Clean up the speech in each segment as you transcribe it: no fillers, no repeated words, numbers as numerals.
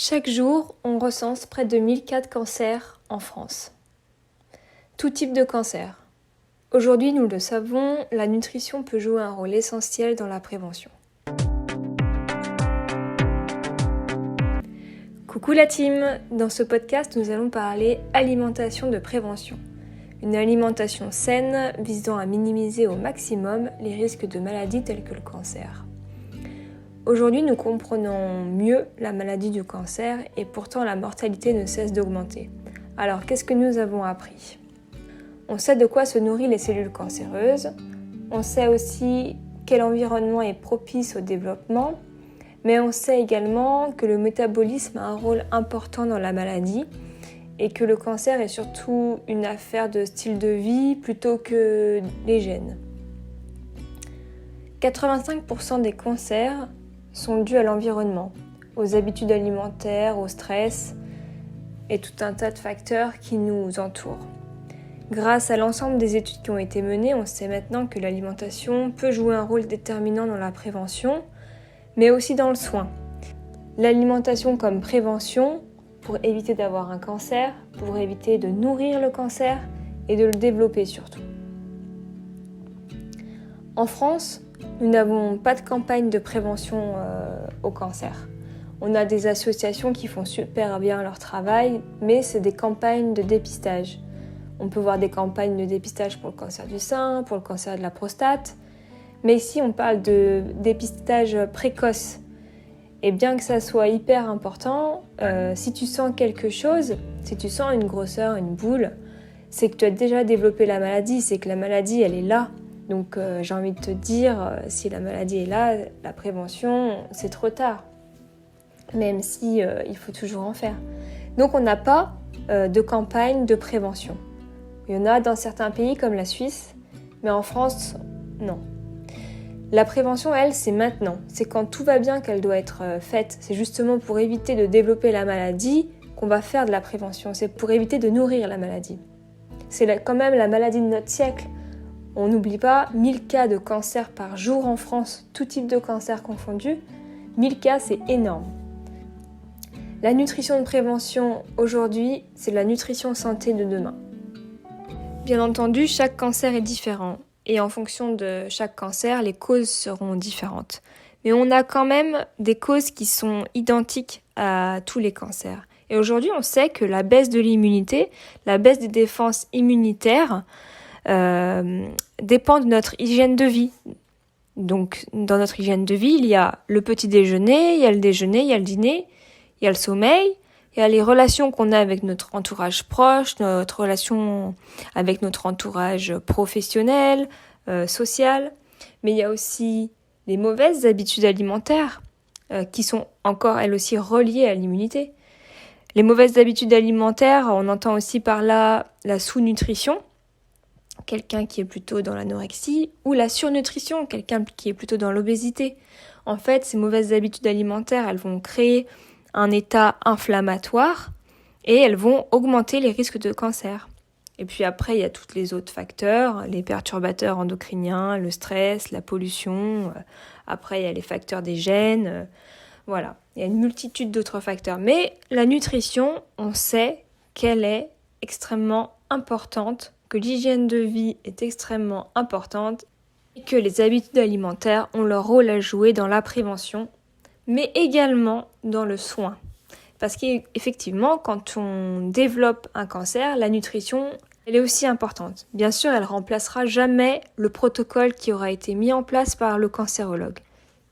Chaque jour, on recense près de 1000 cas de cancer en France. Tout type de cancer. Aujourd'hui, nous le savons, la nutrition peut jouer un rôle essentiel dans la prévention. Coucou la team! Dans ce podcast, nous allons parler alimentation de prévention. Une alimentation saine visant à minimiser au maximum les risques de maladies telles que le cancer. Aujourd'hui, nous comprenons mieux la maladie du cancer et pourtant la mortalité ne cesse d'augmenter. Alors, qu'est-ce que nous avons appris ? On sait de quoi se nourrissent les cellules cancéreuses, on sait aussi quel environnement est propice au développement, mais on sait également que le métabolisme a un rôle important dans la maladie et que le cancer est surtout une affaire de style de vie plutôt que les gènes. 85% des cancers sont dus à l'environnement, aux habitudes alimentaires, au stress et tout un tas de facteurs qui nous entourent. Grâce à l'ensemble des études qui ont été menées, on sait maintenant que l'alimentation peut jouer un rôle déterminant dans la prévention, mais aussi dans le soin. L'alimentation comme prévention pour éviter d'avoir un cancer, pour éviter de nourrir le cancer et de le développer surtout. En France, nous n'avons pas de campagne de prévention au cancer. On a des associations qui font super bien leur travail, mais c'est des campagnes de dépistage. On peut voir des campagnes de dépistage pour le cancer du sein, pour le cancer de la prostate, mais ici on parle de dépistage précoce. Et bien que ça soit hyper important, si tu sens quelque chose, si tu sens une grosseur, une boule, c'est que tu as déjà développé la maladie, c'est que la maladie elle est là. Donc j'ai envie de te dire, si la maladie est là, la prévention, c'est trop tard. Même si il faut toujours en faire. Donc on n'a pas de campagne de prévention. Il y en a dans certains pays comme la Suisse, mais en France, non. La prévention, elle, c'est maintenant. C'est quand tout va bien qu'elle doit être faite. C'est justement pour éviter de développer la maladie qu'on va faire de la prévention. C'est pour éviter de nourrir la maladie. C'est quand même la maladie de notre siècle. On n'oublie pas, 1000 cas de cancer par jour en France, tout type de cancer confondu. 1000 cas, c'est énorme. La nutrition de prévention aujourd'hui, c'est la nutrition santé de demain. Bien entendu, chaque cancer est différent. Et en fonction de chaque cancer, les causes seront différentes. Mais on a quand même des causes qui sont identiques à tous les cancers. Et aujourd'hui, on sait que la baisse de l'immunité, la baisse des défenses immunitaires, dépend de notre hygiène de vie. Donc, dans notre hygiène de vie, il y a le petit déjeuner, il y a le déjeuner, il y a le dîner, il y a le sommeil, il y a les relations qu'on a avec notre entourage proche, notre relation avec notre entourage professionnel, social. Mais il y a aussi les mauvaises habitudes alimentaires qui sont encore, elles aussi, reliées à l'immunité. Les mauvaises habitudes alimentaires, on entend aussi par là la sous-nutrition, quelqu'un qui est plutôt dans l'anorexie, ou la surnutrition, quelqu'un qui est plutôt dans l'obésité. En fait, ces mauvaises habitudes alimentaires, elles vont créer un état inflammatoire et elles vont augmenter les risques de cancer. Et puis après, il y a tous les autres facteurs, les perturbateurs endocriniens, le stress, la pollution. Après, il y a les facteurs des gènes. Voilà, il y a une multitude d'autres facteurs. Mais la nutrition, on sait qu'elle est extrêmement importante, que l'hygiène de vie est extrêmement importante et que les habitudes alimentaires ont leur rôle à jouer dans la prévention, mais également dans le soin. Parce qu'effectivement, quand on développe un cancer, la nutrition, elle est aussi importante. Bien sûr, elle remplacera jamais le protocole qui aura été mis en place par le cancérologue.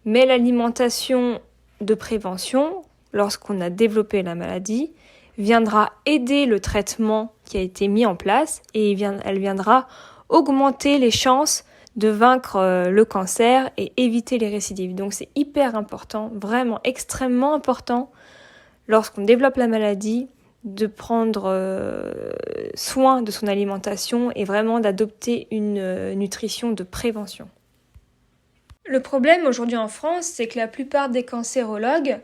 Mais l'alimentation de prévention, lorsqu'on a développé la maladie, viendra aider le traitement qui a été mis en place et elle viendra augmenter les chances de vaincre le cancer et éviter les récidives. Donc c'est hyper important, vraiment extrêmement important, lorsqu'on développe la maladie, de prendre soin de son alimentation et vraiment d'adopter une nutrition de prévention. Le problème aujourd'hui en France, c'est que la plupart des cancérologues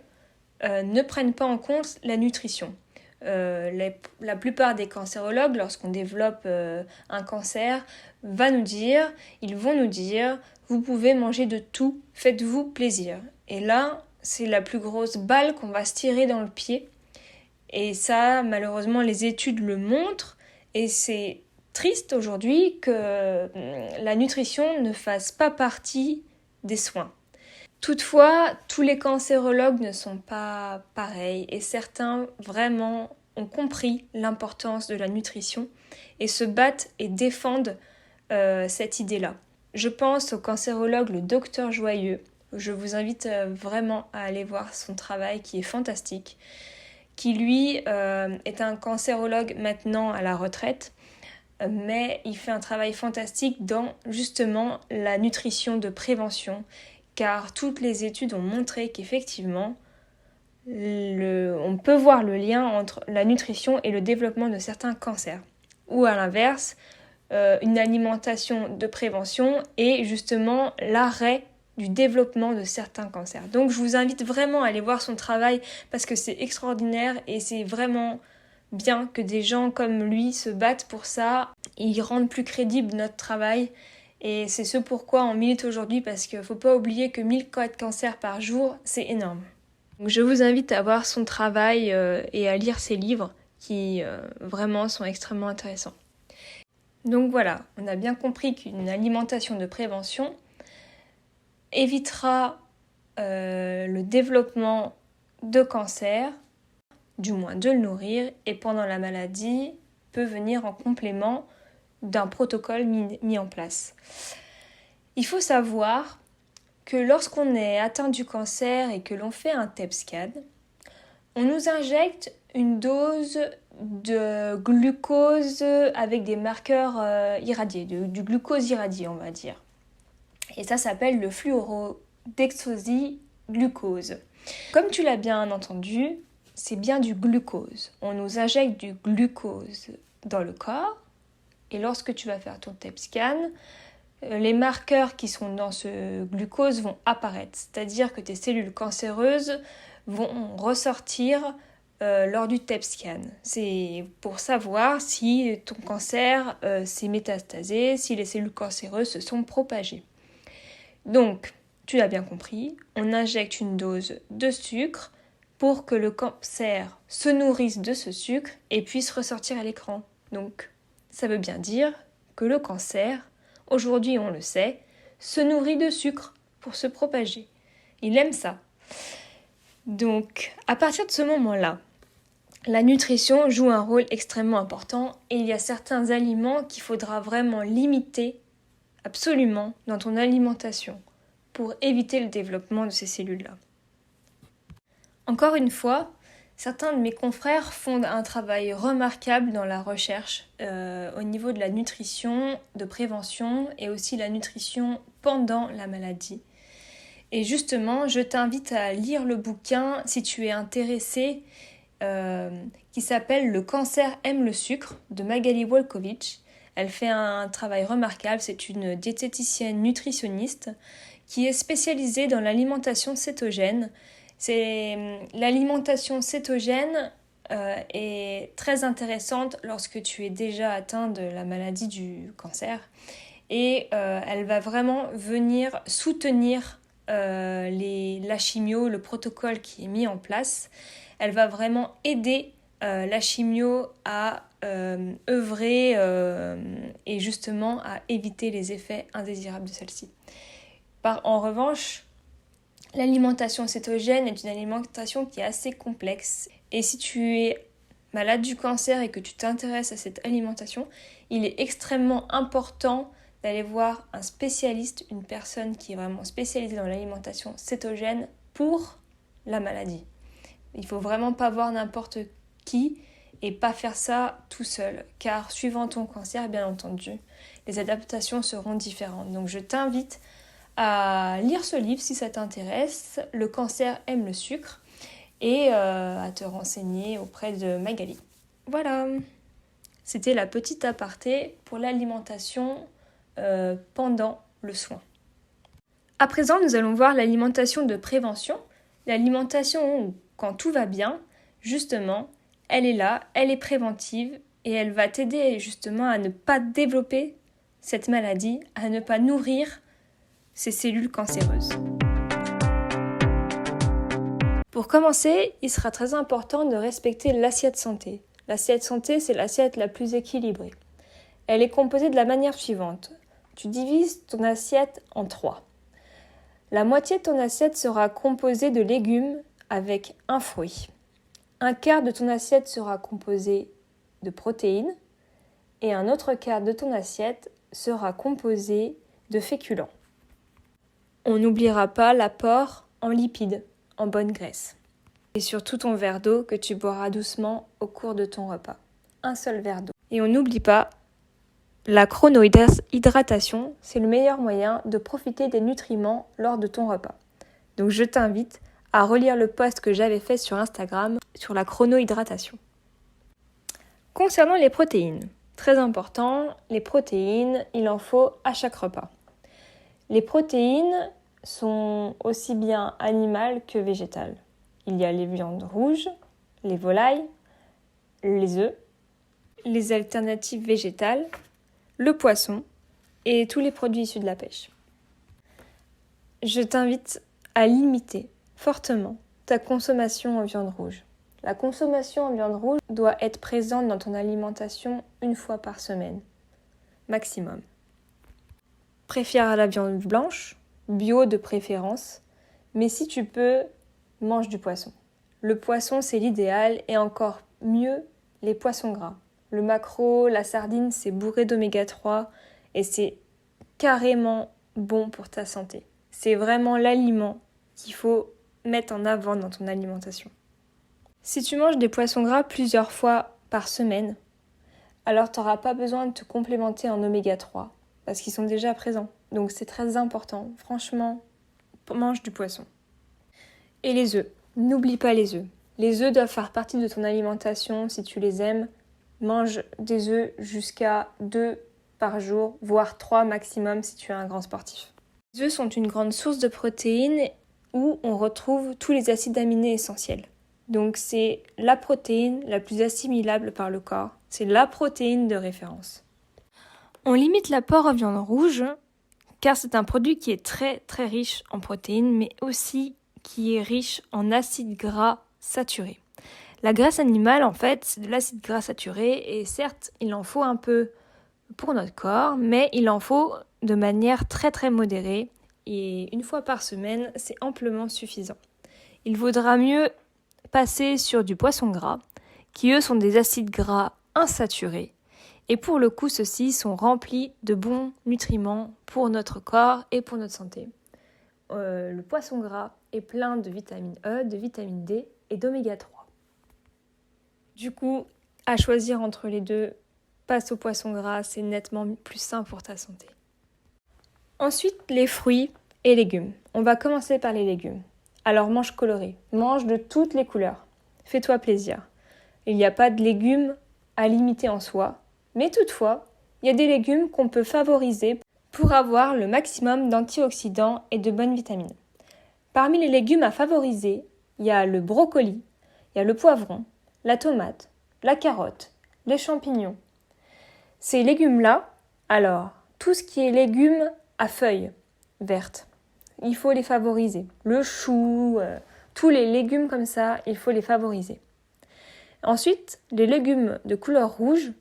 ne prennent pas en compte la nutrition. La plupart des cancérologues, lorsqu'on développe un cancer, ils vont nous dire, vous pouvez manger de tout, faites-vous plaisir. Et là, c'est la plus grosse balle qu'on va se tirer dans le pied. Et ça, malheureusement, les études le montrent. Et c'est triste aujourd'hui que la nutrition ne fasse pas partie des soins. Toutefois, tous les cancérologues ne sont pas pareils et certains vraiment ont compris l'importance de la nutrition et se battent et défendent cette idée-là. Je pense au cancérologue le Docteur Joyeux. Je vous invite vraiment à aller voir son travail qui est fantastique, qui lui est un cancérologue maintenant à la retraite, mais il fait un travail fantastique dans justement la nutrition de prévention, car toutes les études ont montré qu'effectivement, on peut voir le lien entre la nutrition et le développement de certains cancers. Ou à l'inverse, une alimentation de prévention et justement l'arrêt du développement de certains cancers. Donc je vous invite vraiment à aller voir son travail parce que c'est extraordinaire et c'est vraiment bien que des gens comme lui se battent pour ça. Ils rendent plus crédible notre travail. Et c'est ce pourquoi on milite aujourd'hui parce qu'il ne faut pas oublier que 1000 cas de cancer par jour, c'est énorme. Donc je vous invite à voir son travail et à lire ses livres qui vraiment sont extrêmement intéressants. Donc voilà, on a bien compris qu'une alimentation de prévention évitera le développement de cancer, du moins de le nourrir, et pendant la maladie peut venir en complément d'un protocole mis en place. Il faut savoir que lorsqu'on est atteint du cancer et que l'on fait un TEP scan, on nous injecte une dose de glucose avec des marqueurs irradiés, du glucose irradié on va dire. Et ça s'appelle le fluorodéoxyglucose. Comme tu l'as bien entendu, c'est bien du glucose. On nous injecte du glucose dans le corps. Et lorsque tu vas faire ton TEP scan, les marqueurs qui sont dans ce glucose vont apparaître. C'est-à-dire que tes cellules cancéreuses vont ressortir lors du TEP scan. C'est pour savoir si ton cancer s'est métastasé, si les cellules cancéreuses se sont propagées. Donc, tu l'as bien compris, on injecte une dose de sucre pour que le cancer se nourrisse de ce sucre et puisse ressortir à l'écran. Donc, ça veut bien dire que le cancer, aujourd'hui on le sait, se nourrit de sucre pour se propager. Il aime ça. Donc, à partir de ce moment-là, la nutrition joue un rôle extrêmement important et il y a certains aliments qu'il faudra vraiment limiter absolument dans ton alimentation pour éviter le développement de ces cellules-là. Encore une fois, certains de mes confrères font un travail remarquable dans la recherche au niveau de la nutrition, de prévention et aussi la nutrition pendant la maladie. Et justement, je t'invite à lire le bouquin si tu es intéressé qui s'appelle « Le cancer aime le sucre » de Magali Wolkowicz. Elle fait un travail remarquable, c'est une diététicienne nutritionniste qui est spécialisée dans l'alimentation cétogène. L'alimentation cétogène est très intéressante lorsque tu es déjà atteint de la maladie du cancer et elle va vraiment venir soutenir la chimio, le protocole qui est mis en place. Elle va vraiment aider la chimio à œuvrer et justement à éviter les effets indésirables de celle-ci. En revanche, l'alimentation cétogène est une alimentation qui est assez complexe. Et si tu es malade du cancer et que tu t'intéresses à cette alimentation, il est extrêmement important d'aller voir un spécialiste, une personne qui est vraiment spécialisée dans l'alimentation cétogène pour la maladie. Il ne faut vraiment pas voir n'importe qui et pas faire ça tout seul, car suivant ton cancer, bien entendu, les adaptations seront différentes. Donc je t'invite à lire ce livre si ça t'intéresse, Le cancer aime le sucre, et à te renseigner auprès de Magali. Voilà, c'était la petite aparté pour l'alimentation pendant le soin. À présent, nous allons voir l'alimentation de prévention. L'alimentation où, quand tout va bien, justement, elle est là, elle est préventive et elle va t'aider justement à ne pas développer cette maladie, à ne pas nourrir ces cellules cancéreuses. Pour commencer, il sera très important de respecter l'assiette santé. L'assiette santé, c'est l'assiette la plus équilibrée. Elle est composée de la manière suivante. Tu divises ton assiette en 3. La moitié de ton assiette sera composée de légumes avec un fruit. Un quart de ton assiette sera composé de protéines et un autre quart de ton assiette sera composé de féculents. On n'oubliera pas l'apport en lipides, en bonne graisse. Et surtout ton verre d'eau que tu boiras doucement au cours de ton repas. Un seul verre d'eau. Et on n'oublie pas, la chronohydratation, c'est le meilleur moyen de profiter des nutriments lors de ton repas. Donc je t'invite à relire le post que j'avais fait sur Instagram sur la chronohydratation. Concernant les protéines, très important, les protéines, il en faut à chaque repas. Les protéines sont aussi bien animales que végétales. Il y a les viandes rouges, les volailles, les œufs, les alternatives végétales, le poisson et tous les produits issus de la pêche. Je t'invite à limiter fortement ta consommation en viande rouge. La consommation en viande rouge doit être présente dans ton alimentation une fois par semaine, maximum. Préfère la viande blanche, bio de préférence, mais si tu peux, mange du poisson. Le poisson, c'est l'idéal et encore mieux les poissons gras. Le maquereau, la sardine, c'est bourré d'oméga 3 et c'est carrément bon pour ta santé. C'est vraiment l'aliment qu'il faut mettre en avant dans ton alimentation. Si tu manges des poissons gras plusieurs fois par semaine, alors tu n'auras pas besoin de te complémenter en oméga 3 parce qu'ils sont déjà présents. Donc c'est très important. Franchement, mange du poisson. Et les œufs. N'oublie pas les œufs. Les œufs doivent faire partie de ton alimentation si tu les aimes. Mange des œufs jusqu'à 2 par jour, voire 3 maximum si tu es un grand sportif. Les œufs sont une grande source de protéines où on retrouve tous les acides aminés essentiels. Donc c'est la protéine la plus assimilable par le corps. C'est la protéine de référence. On limite l'apport en viande rouge car c'est un produit qui est très très riche en protéines mais aussi qui est riche en acides gras saturés. La graisse animale, en fait, c'est de l'acide gras saturé et certes, il en faut un peu pour notre corps, mais il en faut de manière très très modérée et une fois par semaine, c'est amplement suffisant. Il vaudra mieux passer sur du poisson gras, qui eux sont des acides gras insaturés et pour le coup, ceux-ci sont remplis de bons nutriments pour notre corps et pour notre santé. Le poisson gras est plein de vitamine E, de vitamine D et d'oméga 3. Du coup, à choisir entre les deux, passe au poisson gras, c'est nettement plus sain pour ta santé. Ensuite, les fruits et légumes. On va commencer par les légumes. Alors mange coloré, mange de toutes les couleurs. Fais-toi plaisir. Il n'y a pas de légumes à limiter en soi, mais toutefois, il y a des légumes qu'on peut favoriser pour avoir le maximum d'antioxydants et de bonnes vitamines. Parmi les légumes à favoriser, il y a le brocoli, il y a le poivron, la tomate, la carotte, les champignons. Ces légumes-là, alors, tout ce qui est légumes à feuilles vertes, il faut les favoriser. Le chou, tous les légumes comme ça, il faut les favoriser. Ensuite, les légumes de couleur rouge,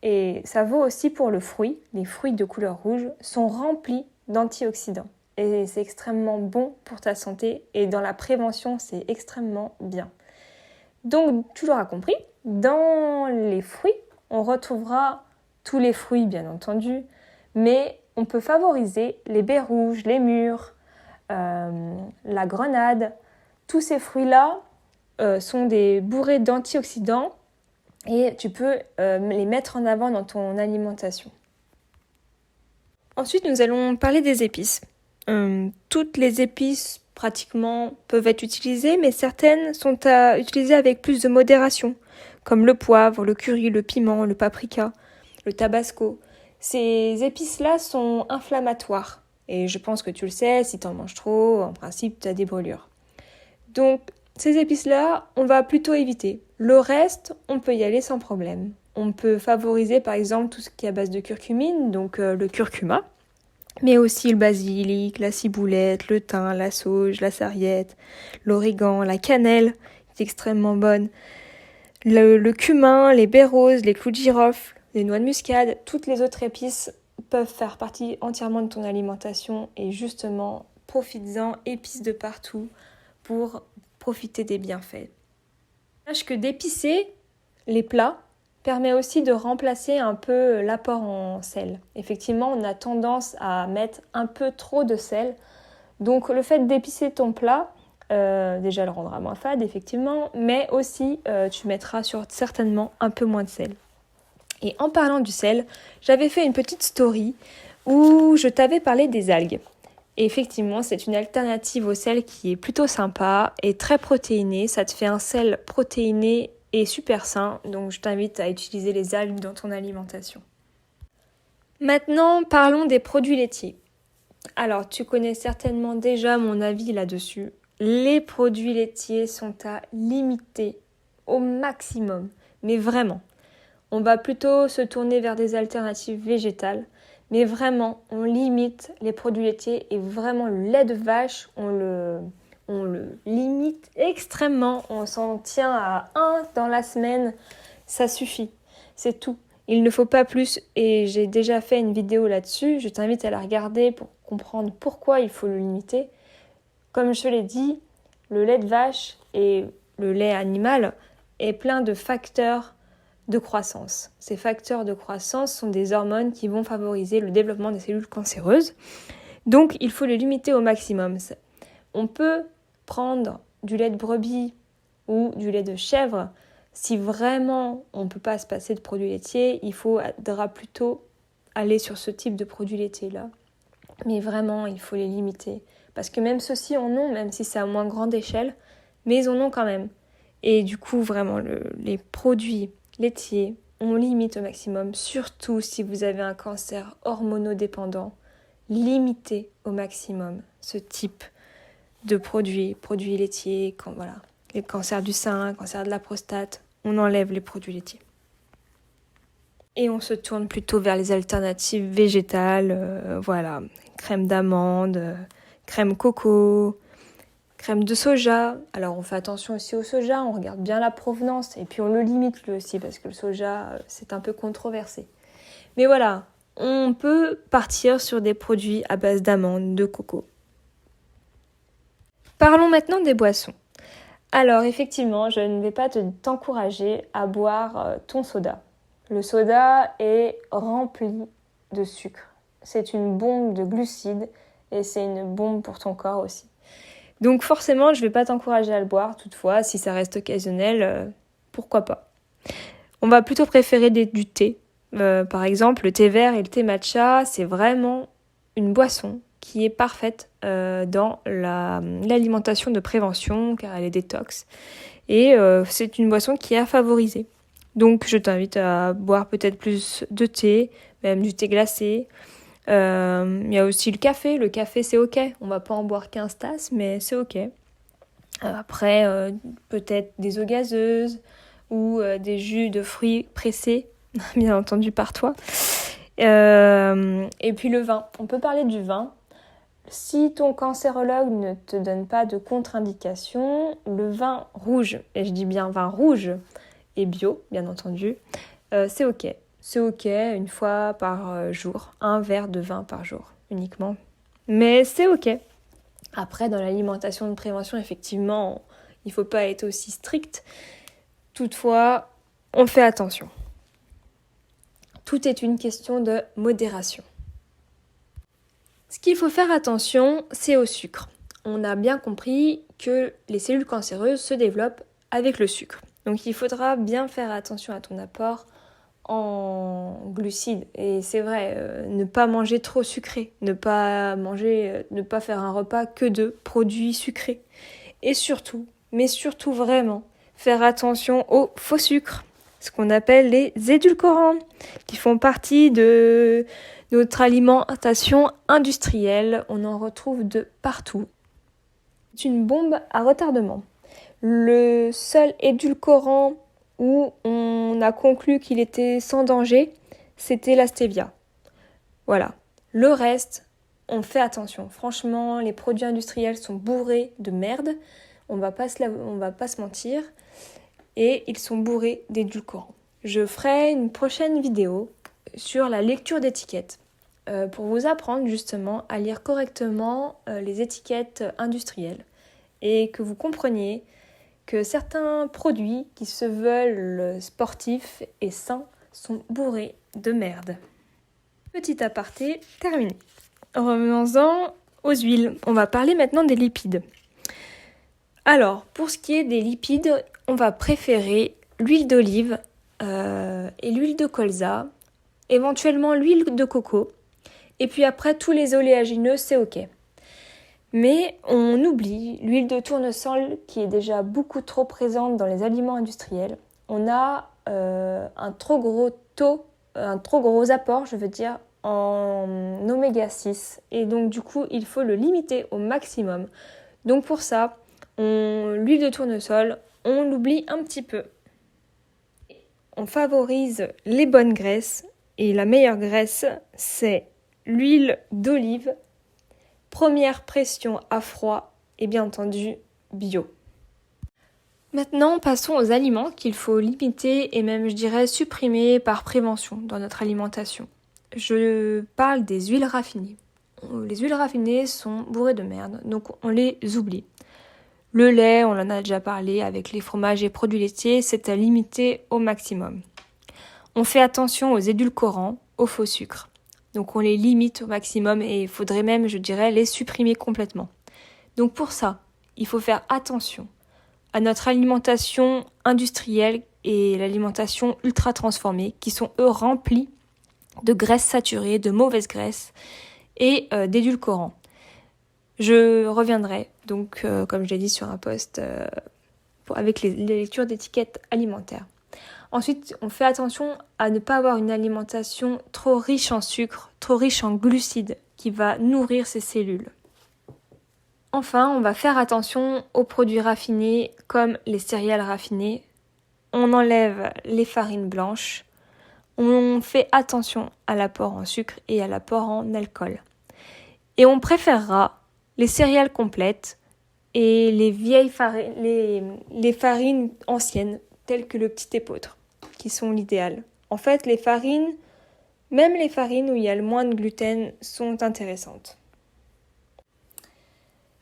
et ça vaut aussi pour le fruit, les fruits de couleur rouge sont remplis d'antioxydants. Et c'est extrêmement bon pour ta santé et dans la prévention, c'est extrêmement bien. Donc, tu l'auras compris, dans les fruits, on retrouvera tous les fruits bien entendu, mais on peut favoriser les baies rouges, les mûres, la grenade. Tous ces fruits-là sont des bourrés d'antioxydants et tu peux les mettre en avant dans ton alimentation. Ensuite, nous allons parler des épices. Toutes les épices pratiquement peuvent être utilisées, mais certaines sont à utiliser avec plus de modération, comme le poivre, le curry, le piment, le paprika, le tabasco. Ces épices-là sont inflammatoires, et je pense que tu le sais, si tu en manges trop, en principe, tu as des brûlures. Donc, ces épices-là, on va plutôt éviter. Le reste, on peut y aller sans problème. On peut favoriser, par exemple, tout ce qui est à base de curcumine, donc le curcuma, mais aussi le basilic, la ciboulette, le thym, la sauge, la sarriette, l'origan, la cannelle, qui est extrêmement bonne, le cumin, les baies roses, les clous de girofle, les noix de muscade, toutes les autres épices peuvent faire partie entièrement de ton alimentation et justement, profites-en, épices de partout pour profiter des bienfaits. Sache que d'épicer les plats permet aussi de remplacer un peu l'apport en sel. Effectivement, on a tendance à mettre un peu trop de sel. Donc le fait d'épicer ton plat, déjà le rendra moins fade, effectivement, mais aussi tu mettras certainement un peu moins de sel. Et en parlant du sel, j'avais fait une petite story où je t'avais parlé des algues. Et effectivement, c'est une alternative au sel qui est plutôt sympa et très protéinée. Ça te fait un sel protéiné et super sain, donc je t'invite à utiliser les algues dans ton alimentation. Maintenant, parlons des produits laitiers. Alors, tu connais certainement déjà mon avis là-dessus. Les produits laitiers sont à limiter au maximum, mais vraiment. On va plutôt se tourner vers des alternatives végétales, mais vraiment, on limite les produits laitiers et vraiment le lait de vache, on le limite extrêmement. On s'en tient à 1 dans la semaine, ça suffit, c'est tout. Il ne faut pas plus et j'ai déjà fait une vidéo là-dessus, je t'invite à la regarder pour comprendre pourquoi il faut le limiter. Comme je te l'ai dit, le lait de vache et le lait animal est plein de facteurs de croissance. Ces facteurs de croissance sont des hormones qui vont favoriser le développement des cellules cancéreuses. Donc il faut les limiter au maximum. On peut prendre du lait de brebis ou du lait de chèvre. Si vraiment on ne peut pas se passer de produits laitiers, il faudra plutôt aller sur ce type de produits laitiers-là. Mais vraiment, il faut les limiter. Parce que même ceux-ci en ont, même si c'est à moins grande échelle, mais ils en ont quand même. Et du coup, vraiment, les produits laitiers, on limite au maximum, surtout si vous avez un cancer hormonodépendant. Limitez au maximum ce type de produits laitiers, les cancers du sein, cancer de la prostate, on enlève les produits laitiers. Et on se tourne plutôt vers les alternatives végétales, crème d'amande, crème coco, crème de soja. Alors on fait attention aussi au soja, on regarde bien la provenance et puis on le limite lui aussi parce que le soja c'est un peu controversé. Mais voilà, on peut partir sur des produits à base d'amandes, de coco. Parlons maintenant des boissons. Alors effectivement, je ne vais pas t'encourager à boire ton soda. Le soda est rempli de sucre. C'est une bombe de glucides et c'est une bombe pour ton corps aussi. Donc forcément, je ne vais pas t'encourager à le boire. Toutefois, si ça reste occasionnel, pourquoi pas. On va plutôt préférer du thé. Par exemple, le thé vert et le thé matcha, c'est vraiment une boisson qui est parfaite dans l'alimentation de prévention car elle est détox. Et c'est une boisson qui est à favoriser. Donc je t'invite à boire peut-être plus de thé, même du thé glacé. Il y a aussi le café. Le café c'est ok. On va pas en boire 15 tasses, mais c'est ok. Après, peut-être des eaux gazeuses ou des jus de fruits pressés, bien entendu par toi. Et puis le vin. On peut parler du vin. Si ton cancérologue ne te donne pas de contre-indication, le vin rouge, et je dis bien vin rouge et bio, bien entendu, c'est ok. C'est ok une fois par jour, un verre de vin par jour uniquement. Mais c'est ok. Après, dans l'alimentation de prévention, effectivement, il ne faut pas être aussi strict. Toutefois, on fait attention. Tout est une question de modération. Ce qu'il faut faire attention, c'est au sucre. On a bien compris que les cellules cancéreuses se développent avec le sucre. Donc il faudra bien faire attention à ton apport en glucides. Et c'est vrai, ne pas manger trop sucré, ne pas faire un repas que de produits sucrés. Et surtout, mais surtout vraiment, faire attention aux faux sucres, ce qu'on appelle les édulcorants, qui font partie de notre alimentation industrielle. On en retrouve de partout. C'est une bombe à retardement. Le seul édulcorant où on a conclu qu'il était sans danger, c'était la stevia. Voilà. Le reste, on fait attention. Franchement, les produits industriels sont bourrés de merde, on va pas se mentir, et ils sont bourrés d'édulcorants. Je ferai une prochaine vidéo sur la lecture d'étiquettes pour vous apprendre justement à lire correctement les étiquettes industrielles et que vous compreniez que certains produits qui se veulent sportifs et sains sont bourrés de merde. Petit aparté terminé. Revenons-en aux huiles. On va parler maintenant des lipides. Alors, pour ce qui est des lipides, on va préférer l'huile d'olive et l'huile de colza, éventuellement l'huile de coco, et puis après tous les oléagineux, c'est ok. Mais on oublie l'huile de tournesol qui est déjà beaucoup trop présente dans les aliments industriels. On a un trop gros apport, en oméga 6. Et donc du coup, il faut le limiter au maximum. Donc pour ça, l'huile de tournesol, on l'oublie un petit peu. On favorise les bonnes graisses. Et la meilleure graisse, c'est l'huile d'olive. Première pression à froid et bien entendu bio. Maintenant, passons aux aliments qu'il faut limiter et même, je dirais, supprimer par prévention dans notre alimentation. Je parle des huiles raffinées. Les huiles raffinées sont bourrées de merde, donc on les oublie. Le lait, on en a déjà parlé, avec les fromages et produits laitiers, c'est à limiter au maximum. On fait attention aux édulcorants, aux faux sucres. Donc on les limite au maximum et il faudrait même, je dirais, les supprimer complètement. Donc pour ça, il faut faire attention à notre alimentation industrielle et l'alimentation ultra transformée qui sont eux remplis de graisses saturées, de mauvaises graisses et d'édulcorants. Je reviendrai donc, comme je l'ai dit, sur un post avec les lectures d'étiquettes alimentaires. Ensuite, on fait attention à ne pas avoir une alimentation trop riche en sucre, trop riche en glucides, qui va nourrir ces cellules. Enfin, on va faire attention aux produits raffinés comme les céréales raffinées. On enlève les farines blanches. On fait attention à l'apport en sucre et à l'apport en alcool. Et on préférera les céréales complètes et les vieilles les farines anciennes, telles que le petit épeautre, qui sont l'idéal. En fait, même les farines où il y a le moins de gluten, sont intéressantes.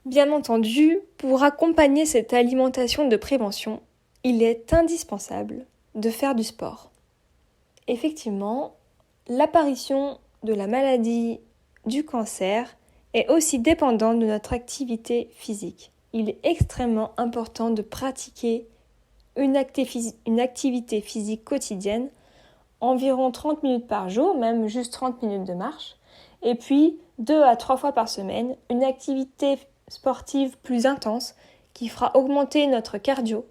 Bien entendu, pour accompagner cette alimentation de prévention, il est indispensable de faire du sport. Effectivement, l'apparition de la maladie du cancer est aussi dépendante de notre activité physique. Il est extrêmement important de pratiquer une activité physique quotidienne, environ 30 minutes par jour, même juste 30 minutes de marche, et puis 2 à 3 fois par semaine, une activité sportive plus intense qui fera augmenter notre cardio.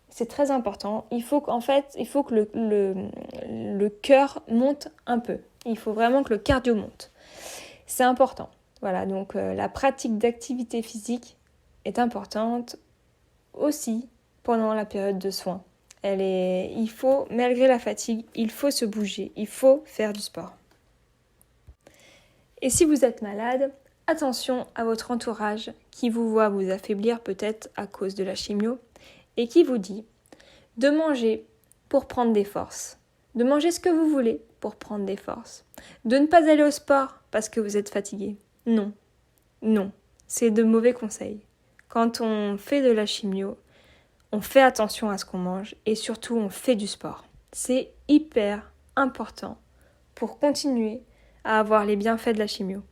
C'est très important. Il faut que le cœur monte un peu. Il faut vraiment que le cardio monte. C'est important. Voilà, donc la pratique d'activité physique est importante aussi pendant la période de soins. Malgré la fatigue, il faut se bouger, il faut faire du sport. Et si vous êtes malade, attention à votre entourage qui vous voit vous affaiblir peut-être à cause de la chimio et qui vous dit de manger pour prendre des forces, de manger ce que vous voulez pour prendre des forces, de ne pas aller au sport parce que vous êtes fatigué. Non, c'est de mauvais conseils. Quand on fait de la chimio, on fait attention à ce qu'on mange et surtout on fait du sport. C'est hyper important pour continuer à avoir les bienfaits de la chimio.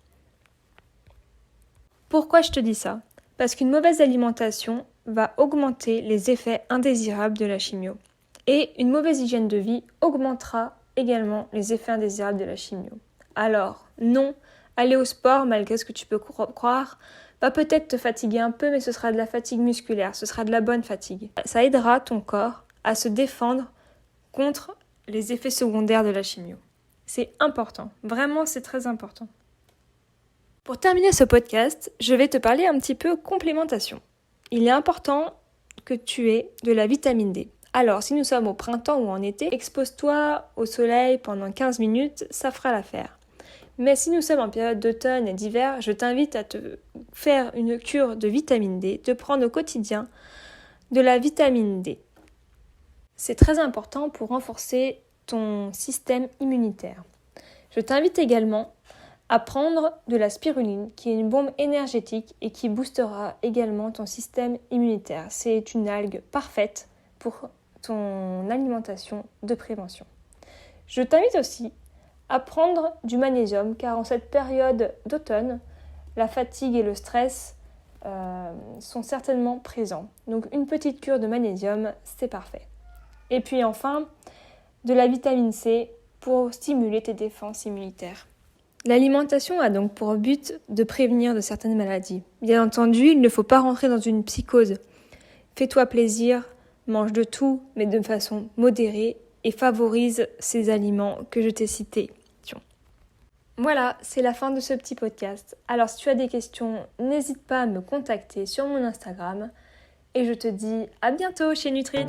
Pourquoi je te dis ça ? Parce qu'une mauvaise alimentation va augmenter les effets indésirables de la chimio. Et une mauvaise hygiène de vie augmentera également les effets indésirables de la chimio. Alors, non, aller au sport, malgré ce que tu peux croire, va peut-être te fatiguer un peu, mais ce sera de la fatigue musculaire, ce sera de la bonne fatigue. Ça aidera ton corps à se défendre contre les effets secondaires de la chimio. C'est important, vraiment c'est très important. Pour terminer ce podcast, je vais te parler un petit peu complémentation. Il est important que tu aies de la vitamine D. Alors, si nous sommes au printemps ou en été, expose-toi au soleil pendant 15 minutes, ça fera l'affaire. Mais si nous sommes en période d'automne et d'hiver, je t'invite à te faire une cure de vitamine D, de prendre au quotidien de la vitamine D. C'est très important pour renforcer ton système immunitaire. Je t'invite également à prendre de la spiruline, qui est une bombe énergétique et qui boostera également ton système immunitaire. C'est une algue parfaite pour ton alimentation de prévention. Je t'invite aussi à prendre du magnésium, car en cette période d'automne, la fatigue et le stress sont certainement présents. Donc une petite cure de magnésium, c'est parfait. Et puis enfin, de la vitamine C pour stimuler tes défenses immunitaires. L'alimentation a donc pour but de prévenir de certaines maladies. Bien entendu, il ne faut pas rentrer dans une psychose. Fais-toi plaisir, mange de tout, mais de façon modérée et favorise ces aliments que je t'ai cités. Voilà, c'est la fin de ce petit podcast. Alors si tu as des questions, n'hésite pas à me contacter sur mon Instagram. Et je te dis à bientôt chez Nutrit.